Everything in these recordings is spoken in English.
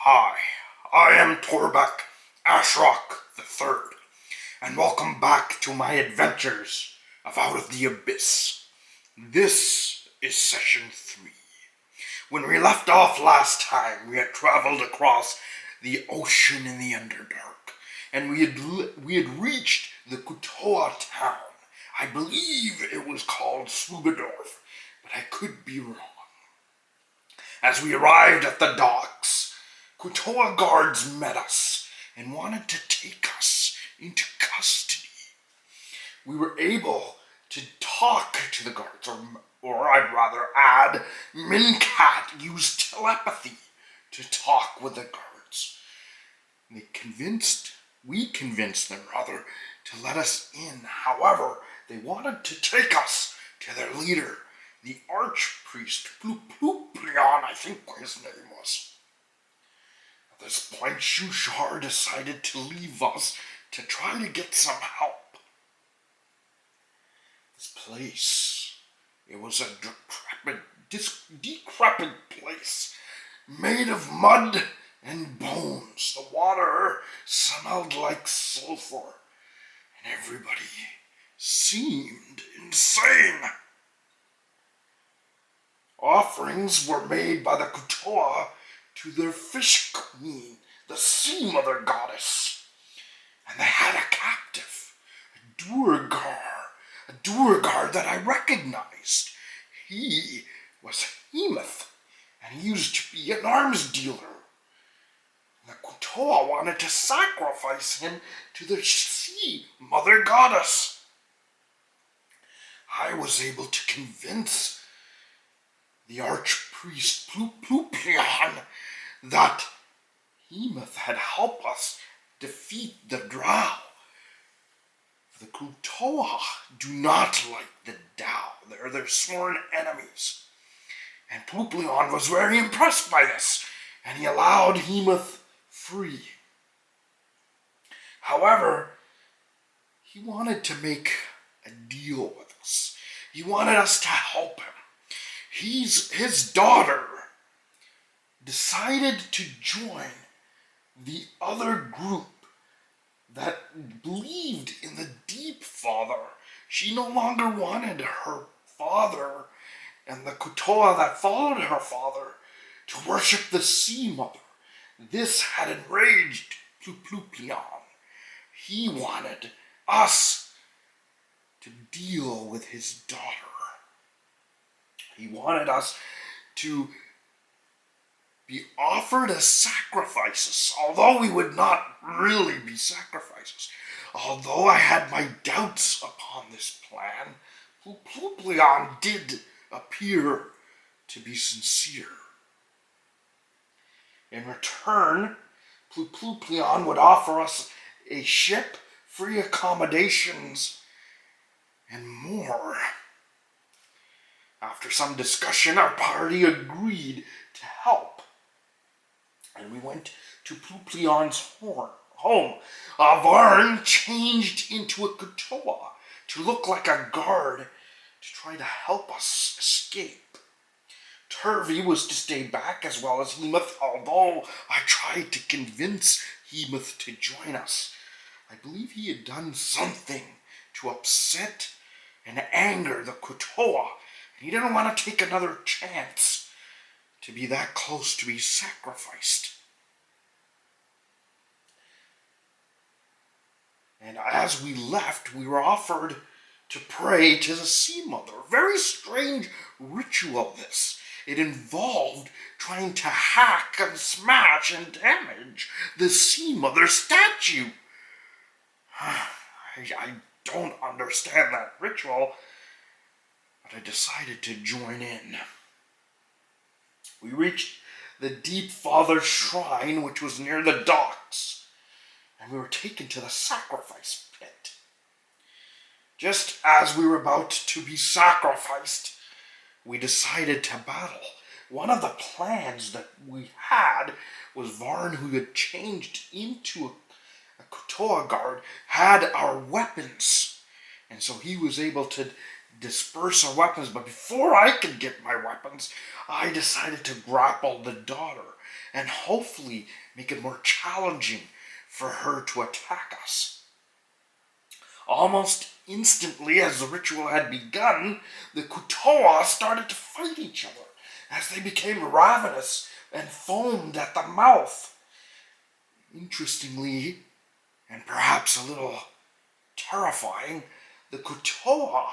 Hi, I am Torbeck Ashrock III, and welcome back to my adventures of Out of the Abyss. This is Session 3. When we left off last time, we had traveled across the ocean in the Underdark, and we had reached the Kuo-Toa town. I believe it was called Dwarf, but I could be wrong. As we arrived at the docks, Kuo-Toa guards met us and wanted to take us into custody. We were able to talk to the guards, or I'd rather add, Mincat used telepathy to talk with the guards. We convinced them to let us in. However, they wanted to take us to their leader, the archpriest, Ploopleon, I think his name was. At this point, Juho decided to leave us to try to get some help. This place, it was a decrepit place, made of mud and bones. The water smelled like sulfur, and everybody seemed insane. Offerings were made by the Kuo-Toa to their fish queen, the sea mother goddess. And they had a captive, a Duergar that I recognized. He was Hemoth, and he used to be an arms dealer. The Kuo-Toa wanted to sacrifice him to the sea mother goddess. I was able to convince the archpriest Ploopleon that Hemoth had helped us defeat the drow. The Kuo-Toa do not like the drow. They're their sworn enemies. And Ploopleon was very impressed by this, and he allowed Hemoth free. However, he wanted to make a deal with us. He wanted us to help him. His daughter decided to join the other group that believed in the Deep Father. She no longer wanted her father and the Kuo-Toa that followed her father to worship the Sea Mother. This had enraged Ploopleon. He wanted us to deal with his daughter. He wanted us to be offered as sacrifices, although we would not really be sacrifices. Although I had my doubts upon this plan, Ploopleon did appear to be sincere. In return, Ploopleon would offer us a ship, free accommodations, and more. After some discussion, our party agreed to help, and we went to Ploopleon's home. Varn changed into a Kuo-Toa to look like a guard to try to help us escape. Thri was to stay back as well as Hemoth, although I tried to convince Hemoth to join us. I believe he had done something to upset and anger the Kuo-Toa. He didn't want to take another chance to be that close to be sacrificed. And as we left, we were offered to pray to the Sea Mother. Very strange ritual, this. It involved trying to hack and smash and damage the Sea Mother statue. I don't understand that ritual, but I decided to join in. We reached the Deep Father's shrine, which was near the docks, and we were taken to the sacrifice pit. Just as we were about to be sacrificed, we decided to battle. One of the plans that we had was Varn, who had changed into a Kuo-Toa guard, had our weapons, and so he was able to disperse our weapons. But before I could get my weapons, I decided to grapple the daughter, and hopefully make it more challenging for her to attack us. Almost instantly, as the ritual had begun, the Kuo-Toa started to fight each other as they became ravenous and foamed at the mouth. Interestingly, and perhaps a little terrifying, the Kuo-Toa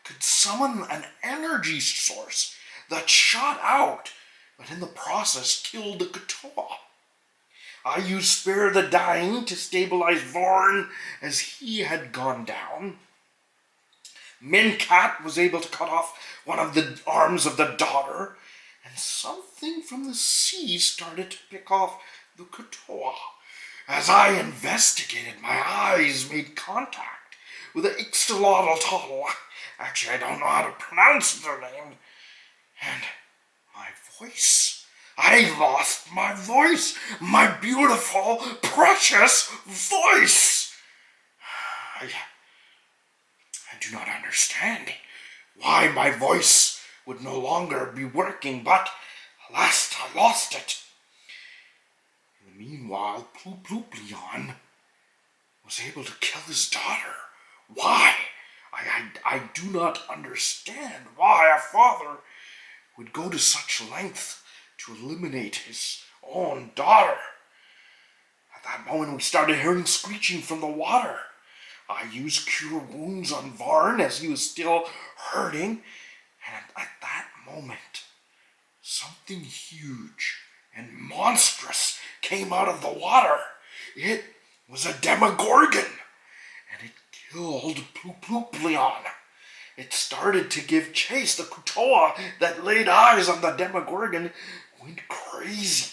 could summon an energy source that shot out, but in the process killed the Kuo-Toa. I used Spare the Dying to stabilize Varn as he had gone down. Mincat was able to cut off one of the arms of the daughter, and something from the sea started to pick off the Kuo-Toa. As I investigated, my eyes made contact with the Ixtalotl. Actually, I don't know how to pronounce their name. And my voice. I lost my voice. My beautiful, precious voice. I do not understand why my voice would no longer be working, but alas, I lost it. In the meanwhile, Leon was able to kill his daughter. Why? I do not understand why a father would go to such length to eliminate his own daughter. At that moment, we started hearing screeching from the water. I used Cure Wounds on Varn as he was still hurting, and at that moment, something huge and monstrous came out of the water. It was a Demogorgon, and it killed Leon. It started to give chase. The Kuo-Toa that laid eyes on the Demogorgon went crazy.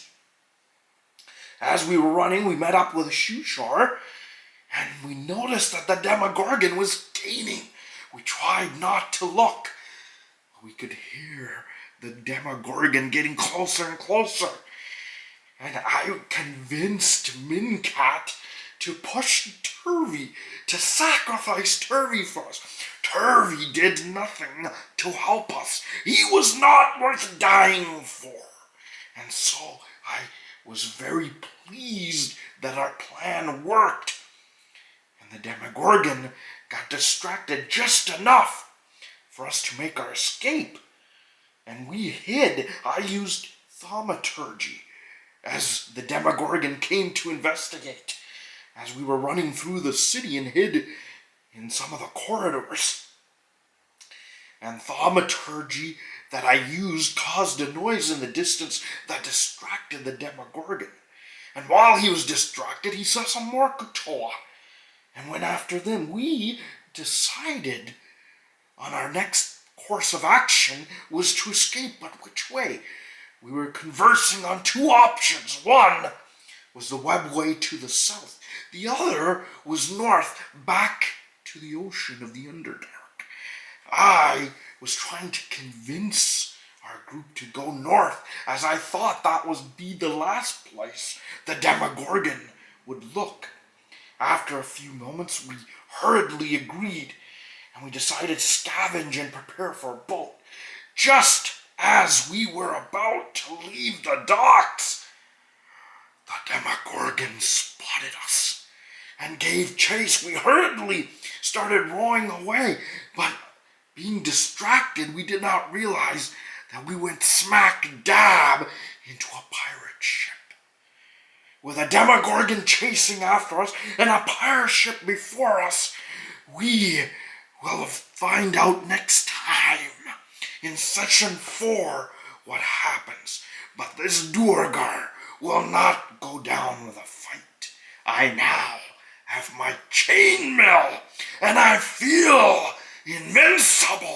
As we were running, we met up with a Shushar, and we noticed that the Demogorgon was gaining. We tried not to look. We could hear the Demogorgon getting closer and closer. And I convinced Mincat to push Thri, to sacrifice Thri for us. Thri did nothing to help us. He was not worth dying for. And so I was very pleased that our plan worked. And the Demogorgon got distracted just enough for us to make our escape. And we hid. I used thaumaturgy as the Demogorgon came to investigate. As we were running through the city and hid in some of the corridors. And thaumaturgy that I used caused a noise in the distance that distracted the Demogorgon. And while he was distracted, he saw some more Kuo-Toa and went after them. We decided on our next course of action was to escape, but which way? We were conversing on two options. One was the webway to the south. The other was north, back to the ocean of the Underdark. I was trying to convince our group to go north, as I thought that would be the last place the Demogorgon would look. After a few moments, we hurriedly agreed, and we decided to scavenge and prepare for a boat. Just as we were about to leave the docks, the Demogorgon spotted us and gave chase. We hurriedly started rowing away, but being distracted, we did not realize that we went smack dab into a pirate ship. With a Demogorgon chasing after us and a pirate ship before us, we will find out next time in Session 4 what happens. But this Duergar will not go down with a fight. I now have my chainmail, and I feel invincible.